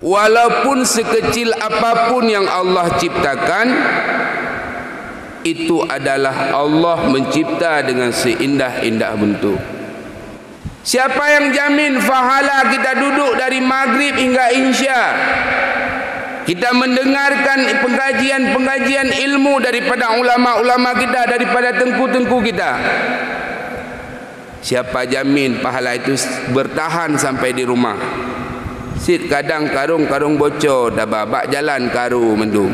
Walaupun sekecil apapun yang Allah ciptakan, itu adalah Allah mencipta dengan seindah-indah bentuk. Siapa yang jamin pahala kita duduk dari maghrib hingga isya, kita mendengarkan pengajian-pengajian ilmu daripada ulama-ulama kita, daripada tengku-tengku kita? Siapa jamin pahala itu bertahan sampai di rumah? Sit kadang karung bocor, dah babak jalan karu mendung.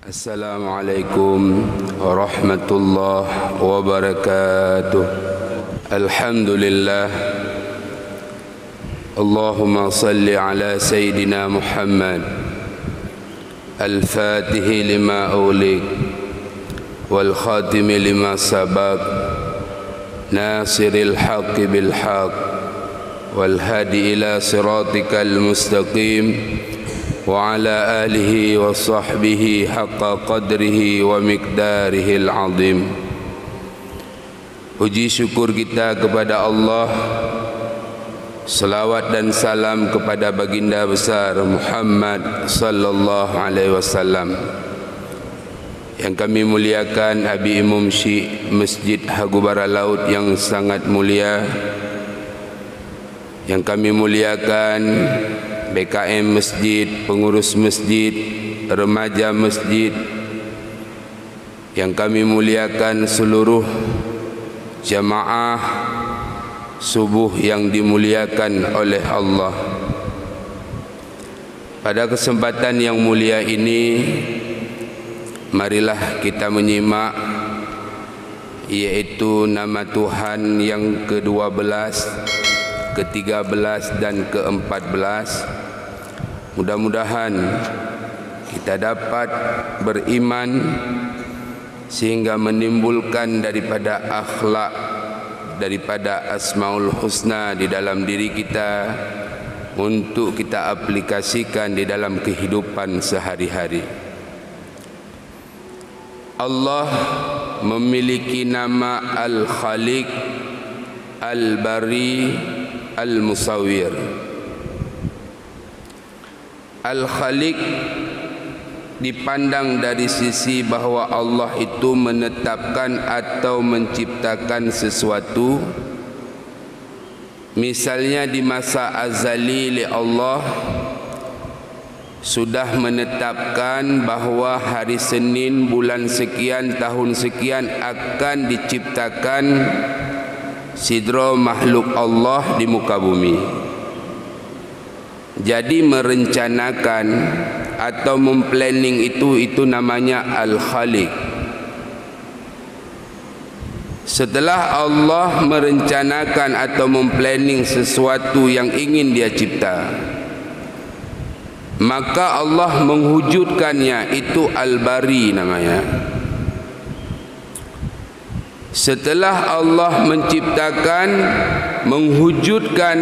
Assalamualaikum warahmatullahi wabarakatuh. Alhamdulillah. Allahumma salli ala Sayyidina Muhammad Al-Fatih lima ulik wal khatim lima sabaq nasiril haqqi bil haqq wal hadi ila siratikal mustaqim wa ala alihi wa sahbihi haqqa qadrihi wa miqdarihil azim. Puji syukur kita kepada Allah, salawat dan salam kepada baginda besar Muhammad sallallahu alaihi wasallam. Yang kami muliakan Habib Imam Syekh Masjid Hagubara Laut yang sangat mulia. Yang kami muliakan BKM Masjid, pengurus masjid, remaja masjid. Yang kami muliakan seluruh jamaah subuh yang dimuliakan oleh Allah. Pada kesempatan yang mulia ini, marilah kita menyimak yaitu nama Tuhan yang ke-12, ke-13 dan ke-14. Mudah-mudahan kita dapat beriman sehingga menimbulkan daripada akhlak, daripada Asmaul Husna di dalam diri kita untuk kita aplikasikan di dalam kehidupan sehari-hari. Allah memiliki nama Al-Khaliq, Al-Bari, Al-Musawwir. Al-Khaliq dipandang dari sisi bahawa Allah itu menetapkan atau menciptakan sesuatu. Misalnya di masa azali Allah sudah menetapkan bahawa hari Senin bulan sekian tahun sekian akan diciptakan sidra makhluk Allah di muka bumi. Jadi merencanakan atau memplanning itu namanya Al-Khaliq. Setelah Allah merencanakan atau memplanning sesuatu yang ingin dia cipta, maka Allah mewujudkannya, itu Al-Bari namanya. Setelah Allah menciptakan, mewujudkan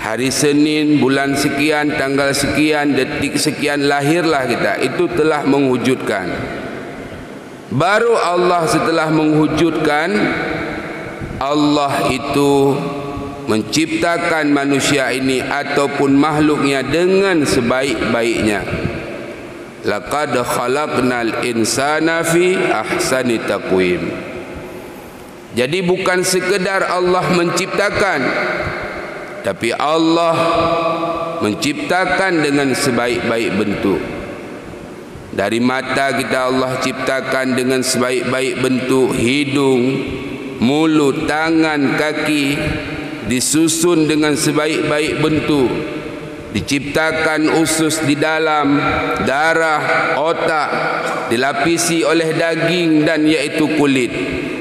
hari Senin, bulan sekian, tanggal sekian, detik sekian, lahirlah kita. Itu telah mewujudkan. Baru Allah setelah mewujudkan, Allah itu menciptakan manusia ini ataupun makhluknya dengan sebaik-baiknya. Laqad khalaqnal insana fi ahsani taqwim. Jadi bukan sekedar Allah menciptakan, tapi Allah menciptakan dengan sebaik-baik bentuk. Dari mata kita Allah ciptakan dengan sebaik-baik bentuk, hidung, mulut, tangan, kaki disusun dengan sebaik-baik bentuk. Diciptakan usus di dalam, darah, otak, dilapisi oleh daging dan yaitu kulit,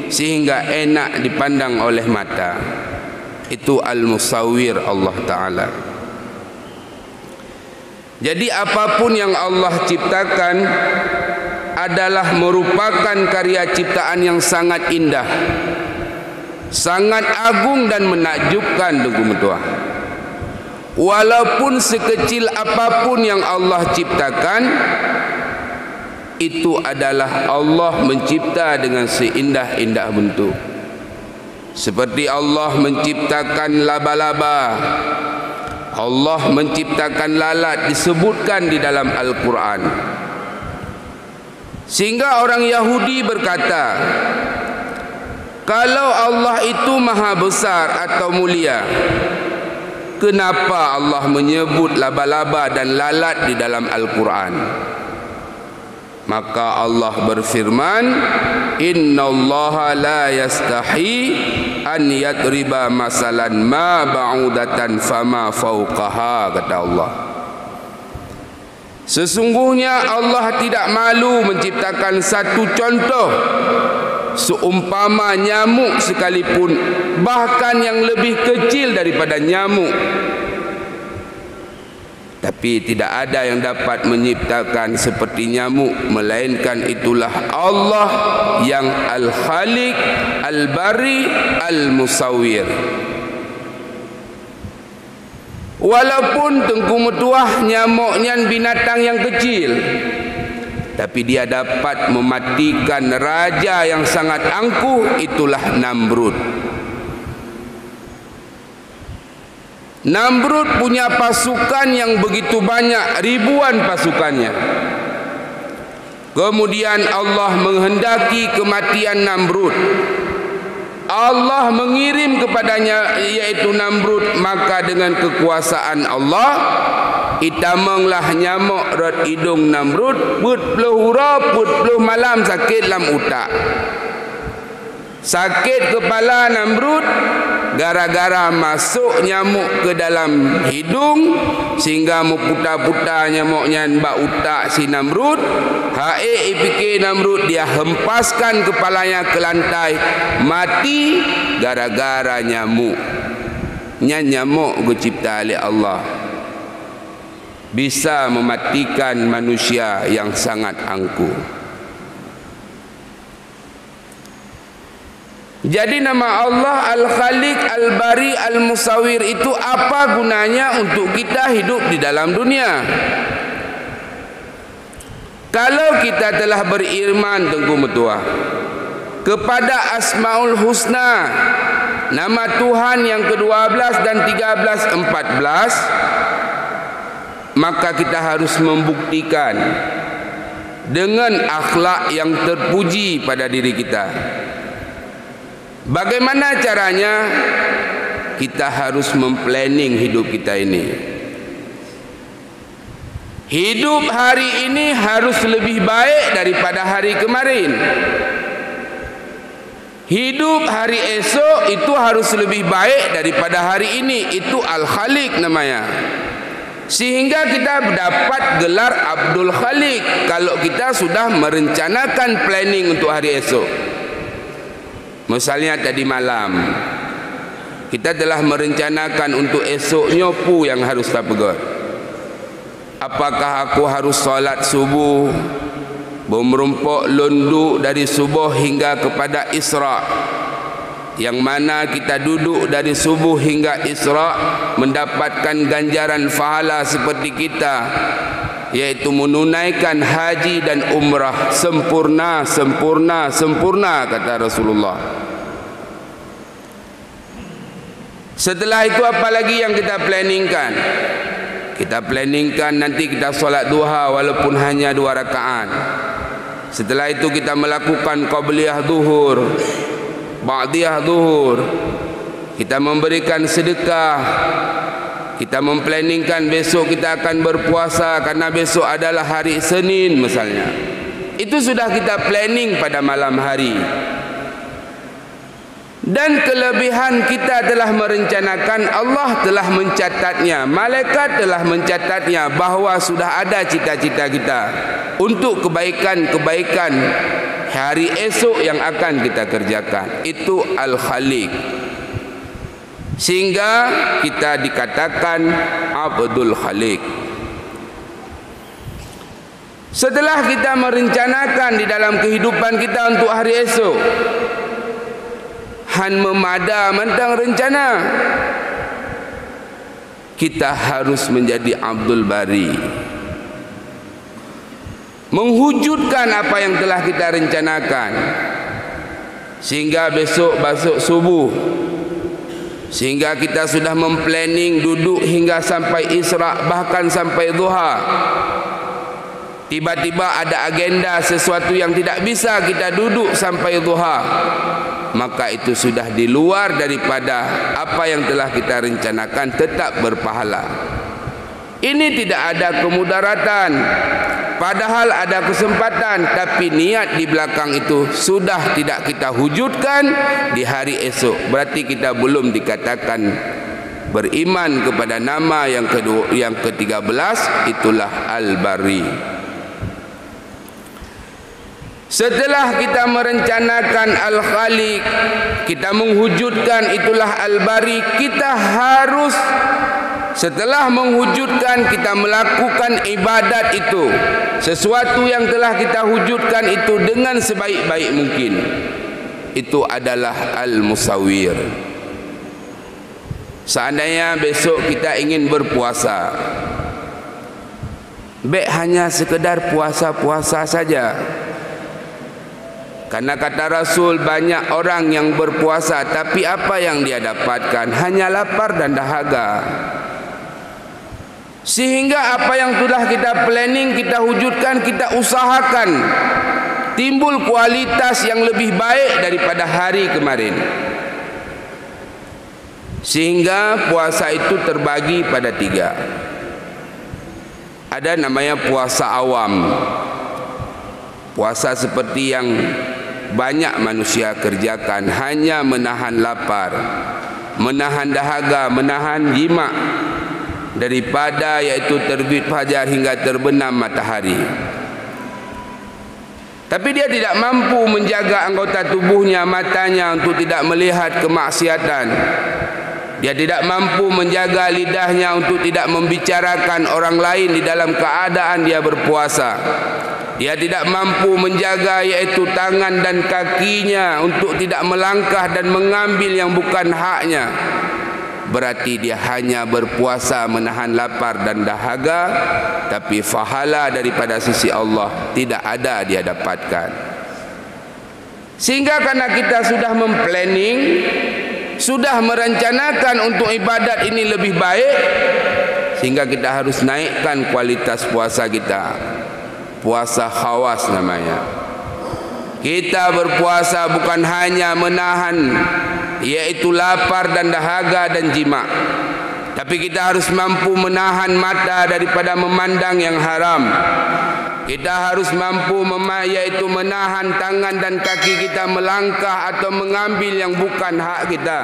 sehingga enak dipandang oleh mata. Itu Al-Musawwir Allah Ta'ala. Jadi apapun yang Allah ciptakan adalah merupakan karya ciptaan yang sangat indah, sangat agung dan menakjubkan. walaupun sekecil apapun yang Allah ciptakan, itu adalah Allah mencipta dengan seindah-indah bentuk. Seperti Allah menciptakan laba-laba, Allah menciptakan lalat, disebutkan di dalam Al-Quran. Sehingga orang Yahudi berkata, kalau Allah itu maha besar atau mulia, kenapa Allah menyebut laba-laba dan lalat di dalam Al-Quran? Maka Allah berfirman, innallaha la yastahi an yadriba masalan ma ba'udatan fama fauqaha, kata Allah. Sesungguhnya Allah tidak malu menciptakan satu contoh, seumpama nyamuk sekalipun, bahkan yang lebih kecil daripada nyamuk. Tapi tidak ada yang dapat menciptakan seperti nyamuk, melainkan itulah Allah yang Al-Khaliq, Al-Bari, Al-Musawwir. Walaupun tengku metuah nyamuknya binatang yang kecil, tapi dia dapat mematikan raja yang sangat angkuh, itulah Namrud. Namrud punya pasukan yang begitu banyak, ribuan pasukannya. Kemudian Allah menghendaki kematian Namrud. Allah mengirim kepadanya, yaitu Namrud, maka dengan kekuasaan Allah itamenglah nyamuk rot hidung Namrud, put peluh huruf, put peluh malam sakit lam utak. Sakit kepala Namrud gara-gara masuk nyamuk ke dalam hidung, sehingga meputar-putar nyamuknya bak utak si Namrud. Haik fikir Namrud, dia hempaskan kepalanya ke lantai, mati gara-gara nyamuk. Nyamuk dicipta oleh Allah, bisa mematikan manusia yang sangat angkuh. Jadi nama Allah Al-Khaliq, Al-Bari, Al-Musawwir itu apa gunanya untuk kita hidup di dalam dunia? Kalau kita telah beriman, tengku metua, kepada Asmaul Husna, nama Tuhan yang ke-12 dan 13, 14, maka kita harus membuktikan dengan akhlak yang terpuji pada diri kita. Bagaimana caranya? Kita harus memplanning hidup kita ini. Hidup hari ini harus lebih baik daripada hari kemarin. Hidup hari esok itu harus lebih baik daripada hari ini. Itu Al-Khaliq namanya. Sehingga kita dapat gelar Abdul Khaliq kalau kita sudah merencanakan planning untuk hari esok. Misalnya tadi malam kita telah merencanakan untuk esoknya pu yang harus kita pegang. Apakah aku harus solat subuh, merumpuk lunduk dari subuh hingga kepada Isra', yang mana kita duduk dari subuh hingga Isra' mendapatkan ganjaran pahala seperti kita, yaitu menunaikan haji dan umrah sempurna, sempurna, sempurna, kata Rasulullah. Setelah itu apa lagi yang kita planningkan? Kita planningkan nanti kita solat duha walaupun hanya 2 rakaat. Setelah itu kita melakukan qabliyah zuhur, ba'diyah zuhur. Kita memberikan sedekah. Kita memplanningkan besok kita akan berpuasa karena besok adalah hari Senin misalnya. Itu sudah kita planning pada malam hari. Dan kelebihan kita telah merencanakan, Allah telah mencatatnya, malaikat telah mencatatnya, bahawa sudah ada cita-cita kita untuk kebaikan-kebaikan hari esok yang akan kita kerjakan. Itu Al-Khaliq. Sehingga kita dikatakan Abdul Khaliq. Setelah kita merencanakan di dalam kehidupan kita untuk hari esok, han memada mentang rencana, kita harus menjadi Abdul Bari, menghujudkan apa yang telah kita rencanakan, sehingga besok subuh, sehingga kita sudah memplanning duduk hingga sampai Isra, bahkan sampai duha. Tiba-tiba ada agenda sesuatu yang tidak bisa kita duduk sampai duha, maka itu sudah di luar daripada apa yang telah kita rencanakan, tetap berpahala. Ini tidak ada kemudaratan, padahal ada kesempatan, tapi niat di belakang itu sudah tidak kita wujudkan di hari esok. Berarti kita belum dikatakan beriman kepada nama yang ke-13, itulah Al-Bari. Setelah kita merencanakan Al-Khaliq, kita mewujudkan itulah Al-Bari, kita harus setelah mewujudkan, kita melakukan ibadat itu, sesuatu yang telah kita wujudkan itu dengan sebaik-baik mungkin. Itu adalah Al-Musawwir. Seandainya besok kita ingin berpuasa, baik hanya sekedar puasa-puasa saja. Karena kata Rasul, banyak orang yang berpuasa tapi apa yang dia dapatkan hanya lapar dan dahaga. Sehingga apa yang sudah kita planning, kita wujudkan, kita usahakan timbul kualitas yang lebih baik daripada hari kemarin. Sehingga puasa itu terbagi pada 3. Ada namanya puasa awam, puasa seperti yang banyak manusia kerjakan, hanya menahan lapar, menahan dahaga, menahan jima daripada yaitu terbit fajar hingga terbenam matahari. Tapi dia tidak mampu menjaga anggota tubuhnya, matanya untuk tidak melihat kemaksiatan. Dia tidak mampu menjaga lidahnya untuk tidak membicarakan orang lain di dalam keadaan dia berpuasa. Dia tidak mampu menjaga yaitu tangan dan kakinya untuk tidak melangkah dan mengambil yang bukan haknya. Berarti dia hanya berpuasa menahan lapar dan dahaga, tapi pahala daripada sisi Allah tidak ada dia dapatkan. Sehingga karena kita sudah memplanning, sudah merencanakan untuk ibadat ini lebih baik, sehingga kita harus naikkan kualitas puasa kita. Puasa khawas namanya. Kita berpuasa bukan hanya menahan yaitu lapar dan dahaga dan jima, tapi kita harus mampu menahan mata daripada memandang yang haram. Kita harus mampu yaitu menahan tangan dan kaki kita melangkah atau mengambil yang bukan hak kita.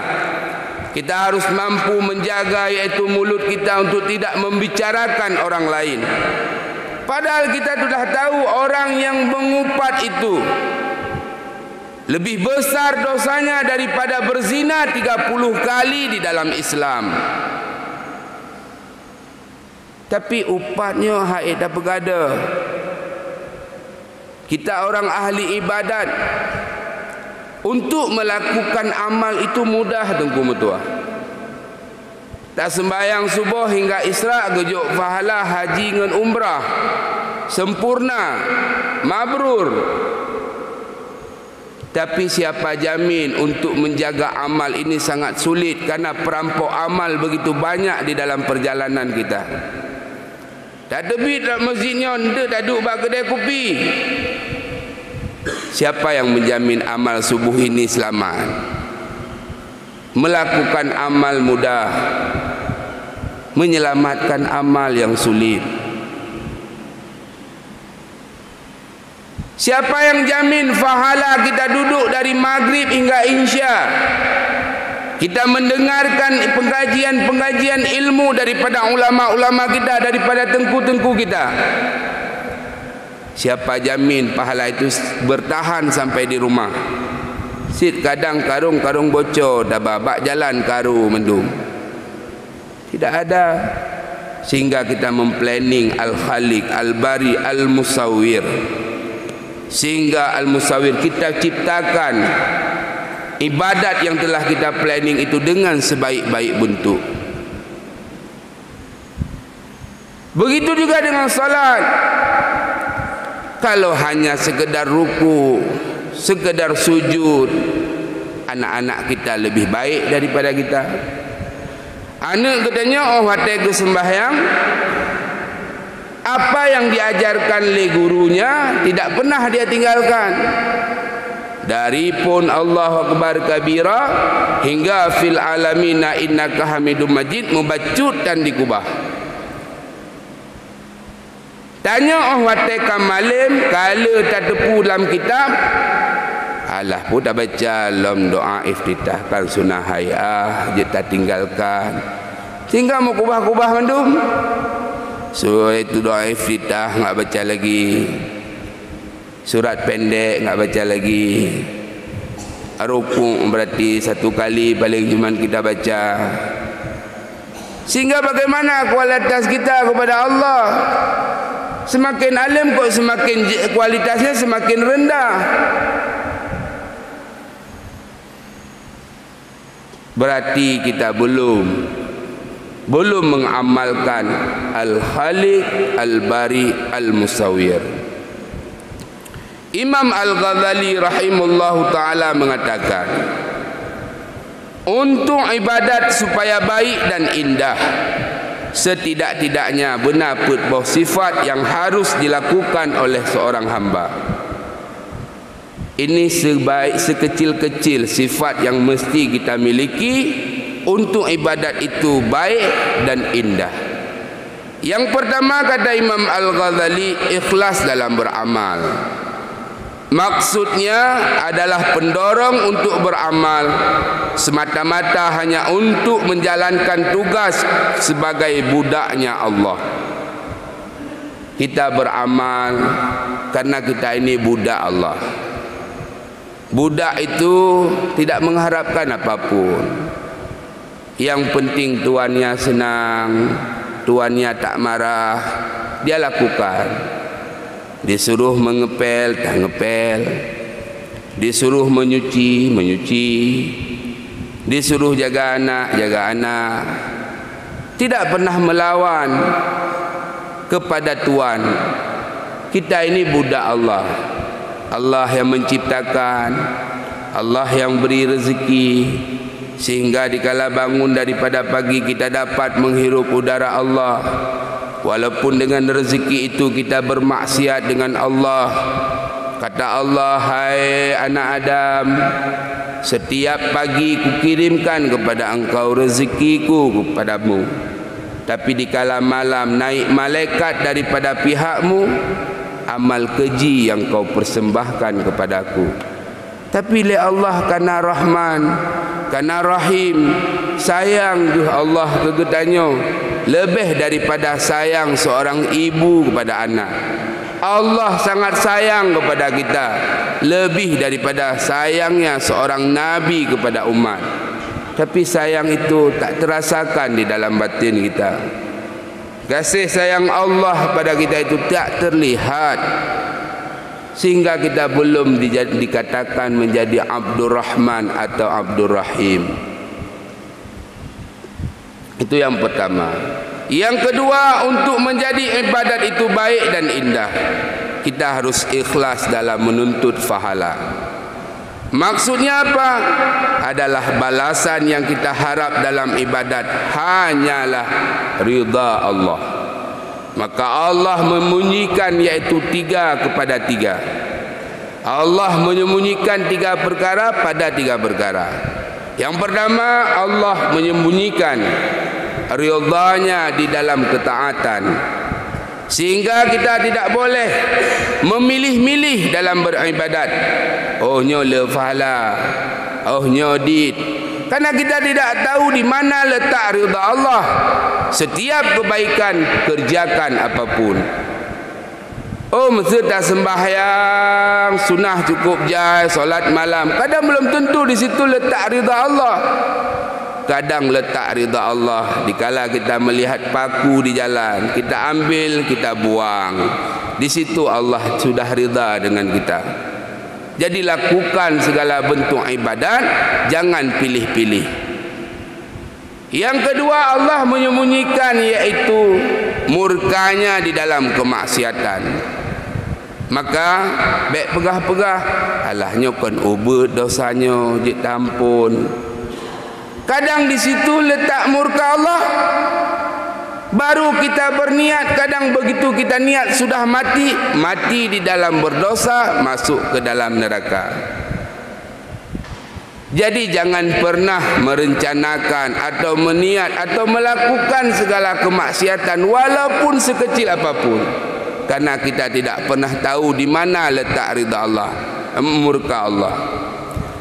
Kita harus mampu menjaga yaitu mulut kita untuk tidak membicarakan orang lain. Padahal kita sudah tahu orang yang mengupat itu lebih besar dosanya daripada berzina 30 kali di dalam Islam. Tapi upatnya haid dah bergada. Kita orang ahli ibadat, untuk melakukan amal itu mudah Tengku Metuah. Tak sembahyang subuh hingga Isra, gejuk pahala haji dengan umrah sempurna, mabrur. Tapi siapa jamin untuk menjaga amal ini sangat sulit, karena perampok amal begitu banyak di dalam perjalanan kita. Tak debit dah masjidnya, tak duduk bak kedai kopi. Siapa yang menjamin amal subuh ini selamat? Melakukan amal mudah, menyelamatkan amal yang sulit. Siapa yang jamin pahala kita duduk dari maghrib hingga isya, kita mendengarkan pengajian-pengajian ilmu daripada ulama-ulama kita, daripada tengku-tengku kita? Siapa jamin pahala itu bertahan sampai di rumah? Sit kadang karung bocor, dah babak jalan karu mendung. Tidak ada. Sehingga kita memplanning Al-Khaliq, Al-Bari, Al-Musawwir. Sehingga Al-Musawwir kita ciptakan ibadat yang telah kita planning itu dengan sebaik-baik bentuk. Begitu juga dengan salat. Kalau hanya sekedar ruku, sekedar sujud, anak-anak kita lebih baik daripada kita. Anak katanya, oh hati ke sembahyang, apa yang diajarkan oleh gurunya tidak pernah dia tinggalkan. Dari pun Allahu Akbar kabira hingga fil alamina innaka hamidum majid, membacut dan dikubah. Tanya oh wate kamalim kala tak tepu dalam kitab, alah pun dah baca dalam doa iftitah kan sunnah hayah je tak tinggalkan, tinggal mau kubah-kubah mandum. So itu doa iftitah enggak baca lagi, surat pendek enggak baca lagi, rukuk berarti satu kali paling cuma kita baca. Sehingga bagaimana kualitas kita kepada Allah? Semakin alim kok semakin kualitasnya semakin rendah. Berarti kita belum mengamalkan Al-Khaliq, Al-Bari, Al-Musawwir. Imam Al-Ghazali rahimahullahu ta'ala mengatakan, untuk ibadat supaya baik dan indah, setidak-tidaknya benar bahawa sifat yang harus dilakukan oleh seorang hamba. Ini sekecil-kecil sifat yang mesti kita miliki untuk ibadat itu baik dan indah. Yang pertama kata Imam Al-Ghazali, ikhlas dalam beramal. Maksudnya adalah pendorong untuk beramal semata-mata hanya untuk menjalankan tugas sebagai budaknya Allah. Kita beramal karena kita ini budak Allah. Budak itu tidak mengharapkan apapun. Yang penting tuannya senang, tuannya tak marah, dia lakukan. Disuruh mengepel, tak ngepel. Disuruh menyuci, menyuci. Disuruh jaga anak, jaga anak. Tidak pernah melawan kepada Tuhan. Kita ini budak Allah. Allah yang menciptakan, Allah yang beri rezeki, sehingga dikala bangun daripada pagi kita dapat menghirup udara Allah. Walaupun dengan rezeki itu kita bermaksiat dengan Allah. Kata Allah, hai anak Adam, setiap pagi kukirimkan kepada engkau rezekiku kepadamu, tapi dikala malam naik malaikat daripada pihakmu, amal keji yang kau persembahkan kepadaku. Tapi oleh Allah karena Rahman, karena Rahim, sayang Allah kegetanya lebih daripada sayang seorang ibu kepada anak. Allah sangat sayang kepada kita lebih daripada sayangnya seorang nabi kepada umat. Tapi sayang itu tak terasakan di dalam batin kita. Kasih sayang Allah pada kita itu tak terlihat, sehingga kita belum dikatakan menjadi Abdur Rahman atau Abdur Rahim. Itu yang pertama. Yang kedua, untuk menjadi ibadat itu baik dan indah, kita harus ikhlas dalam menuntut pahala. Maksudnya apa? Adalah balasan yang kita harap dalam ibadat hanyalah ridha Allah. Maka Allah memunyikan yaitu 3 kepada 3. Allah menyembunyikan 3 perkara pada 3 perkara. Yang pertama, Allah menyembunyikan ridhanya di dalam ketaatan, sehingga kita tidak boleh memilih-milih dalam beribadat. Oh nyo pahala, oh nyo dit. Karena kita tidak tahu di mana letak ridha Allah. Setiap kebaikan kerjakan apapun. Oh mesti dah sembahyang sunnah cukup je, solat malam. Kadang belum tentu di situ letak ridha Allah. Kadang letak ridha Allah dikala kita melihat paku di jalan, kita ambil, kita buang. Di situ Allah sudah ridha dengan kita. Jadi lakukan segala bentuk ibadat, jangan pilih-pilih. Yang kedua, Allah menyembunyikan yaitu murkanya di dalam kemaksiatan. Maka baik pegah-pegah, alahnya kan ubud dosanya je tampun. Kadang di situ letak murka Allah. Baru kita berniat, kadang begitu kita niat sudah mati di dalam berdosa, masuk ke dalam neraka. Jadi jangan pernah merencanakan atau meniat atau melakukan segala kemaksiatan walaupun sekecil apapun, karena kita tidak pernah tahu di mana letak ridha Allah, murka Allah.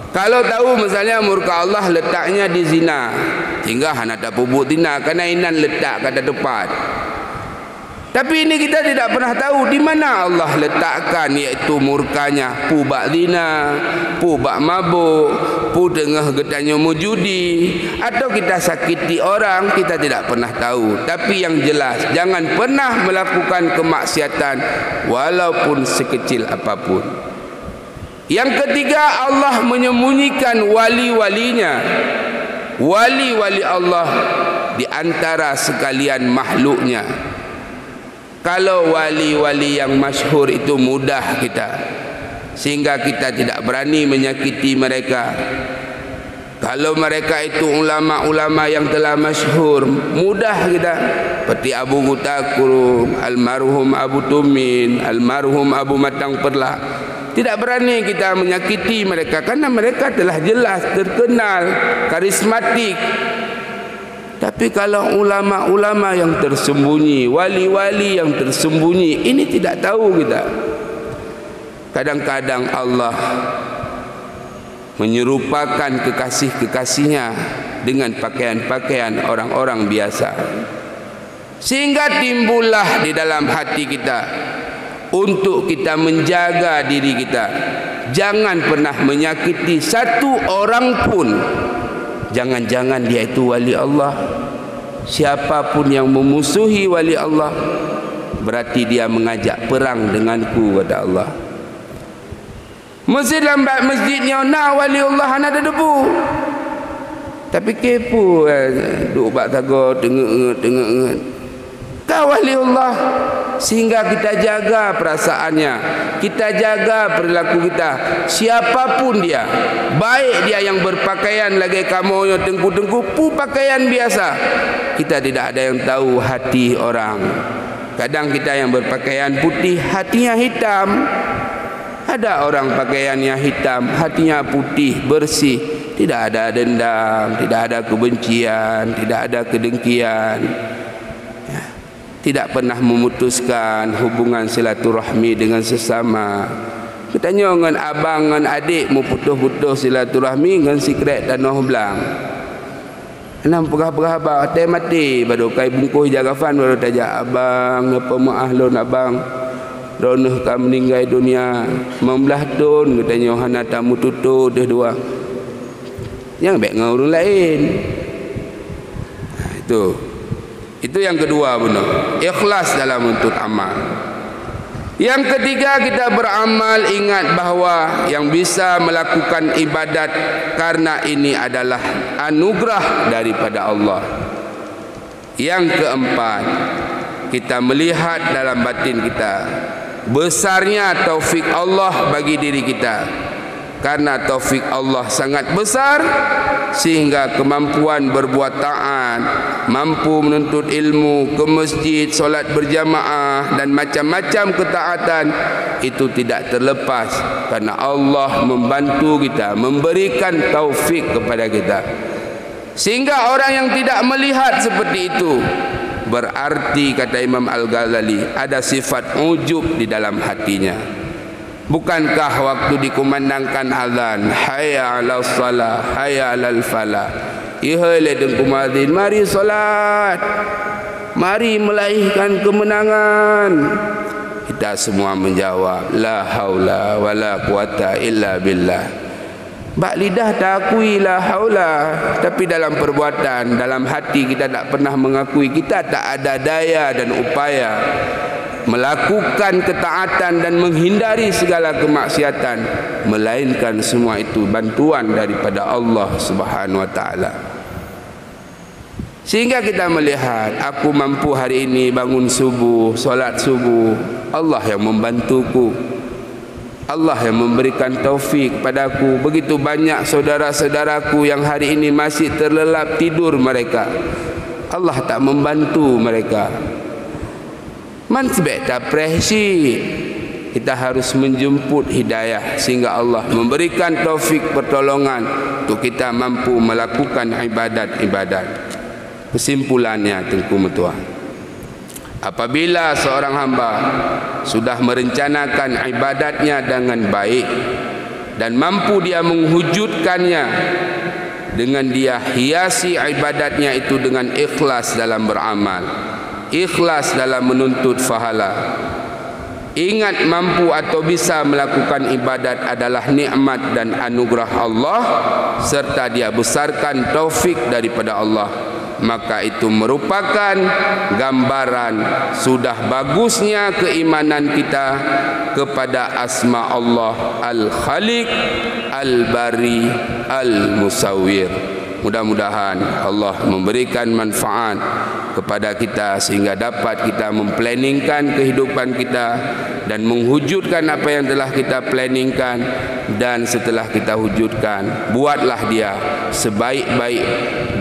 Kalau tahu misalnya murka Allah letaknya di zina, hingga hendak tak pubuk zina kerana inan letak kata tepat. Tapi ini kita tidak pernah tahu di mana Allah letakkan iaitu murkanya. Pu bak zina, pu bak mabuk, pu tengah getanya mujudi, atau kita sakiti orang, kita tidak pernah tahu. Tapi yang jelas, jangan pernah melakukan kemaksiatan walaupun sekecil apapun. Yang ketiga, Allah menyembunyikan wali-walinya. Wali-wali Allah di antara sekalian makhluknya. Kalau wali-wali yang masyhur itu mudah kita, sehingga kita tidak berani menyakiti mereka. Kalau mereka itu ulama-ulama yang telah masyhur, mudah kita. Seperti Abu Mutakurum, almarhum Abu Tumin, almarhum Abu Matang Perlah. Tidak berani kita menyakiti mereka karena mereka telah jelas terkenal, karismatik. Tapi kalau ulama-ulama yang tersembunyi, wali-wali yang tersembunyi, ini tidak tahu kita. Kadang-kadang Allah menyerupakan kekasih-kekasihnya dengan pakaian-pakaian orang-orang biasa, sehingga timbullah di dalam hati kita untuk kita menjaga diri kita. Jangan pernah menyakiti satu orang pun. Jangan-jangan dia itu wali Allah. Siapapun yang memusuhi wali Allah, berarti dia mengajak perang denganku, kata Allah. Masjid lambat masjidnya nak wali Allah ada debu. Tapi kepo duk bak tago tengok kau wali Allah. Sehingga kita jaga perasaannya, kita jaga perilaku kita. Siapapun dia, baik dia yang berpakaian lagi kamu yang tengku-tengku pu pakaian biasa, kita tidak ada yang tahu hati orang. Kadang kita yang berpakaian putih hatinya hitam. Ada orang pakaiannya hitam hatinya putih bersih, tidak ada dendam, tidak ada kebencian, tidak ada kedengkian, tidak pernah memutuskan hubungan silaturahmi dengan sesama. Katanya dengan abang dengan adik mu putus-putus silaturahmi dengan sikret dan noh belang. Enam pegah-pegah abang teh mati baru kai bungkus jarafan baru tajak abang apa maahlun abang. Ronah kam meninggal dunia 19 tahun katanya hana tamu tutu dah dua. Yang baik dengan orang lain. Itu yang kedua benar. Ikhlas dalam untuk amal. Yang ketiga, kita beramal ingat bahawa yang bisa melakukan ibadat karena ini adalah anugerah daripada Allah. Yang keempat, kita melihat dalam batin kita besarnya taufik Allah bagi diri kita. Karena taufik Allah sangat besar, sehingga kemampuan berbuat taat, mampu menuntut ilmu, ke masjid, solat berjamaah dan macam-macam ketaatan itu tidak terlepas karena Allah membantu kita, memberikan taufik kepada kita. Sehingga orang yang tidak melihat seperti itu, berarti kata Imam Al-Ghazali ada sifat ujub di dalam hatinya. Bukankah waktu dikumandangkan azan, hayya 'alas salah, hayya 'alal falah, ihale dengku muadzin, mari solat, mari melaihkan kemenangan. Kita semua menjawab, la haula wala quwata illa billah. Bak lidah tak akui la haula, tapi dalam perbuatan, dalam hati kita tak pernah mengakui. Kita tak ada daya dan upaya melakukan ketaatan dan menghindari segala kemaksiatan, melainkan semua itu bantuan daripada Allah Subhanahu wa taala. Sehingga kita melihat, aku mampu hari ini bangun subuh, solat subuh, Allah yang membantuku, Allah yang memberikan taufik padaku. Begitu banyak saudara-saudaraku yang hari ini masih terlelap tidur mereka, Allah tak membantu mereka. Man sebab tak presi, kita harus menjemput hidayah sehingga Allah memberikan taufik pertolongan untuk kita mampu melakukan ibadat-ibadat. Kesimpulannya, Tengku Metua, apabila seorang hamba sudah merencanakan ibadatnya dengan baik dan mampu dia menghujudkannya, dengan dia hiasi ibadatnya itu dengan ikhlas dalam beramal, ikhlas dalam menuntut pahala. Ingat, mampu atau bisa melakukan ibadat adalah nikmat dan anugerah Allah, serta dia besarkan taufik daripada Allah, maka itu merupakan gambaran sudah bagusnya keimanan kita kepada asma Allah Al-Khaliq, Al-Bari, Al-Musawwir. Mudah-mudahan Allah memberikan manfaat kepada kita sehingga dapat kita memplanningkan kehidupan kita dan menghujudkan apa yang telah kita planningkan. Dan setelah kita wujudkan, buatlah dia sebaik-baik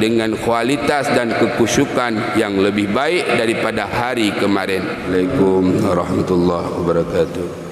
dengan kualitas dan kekusyukan yang lebih baik daripada hari kemarin. Assalamualaikum warahmatullahi wabarakatuh.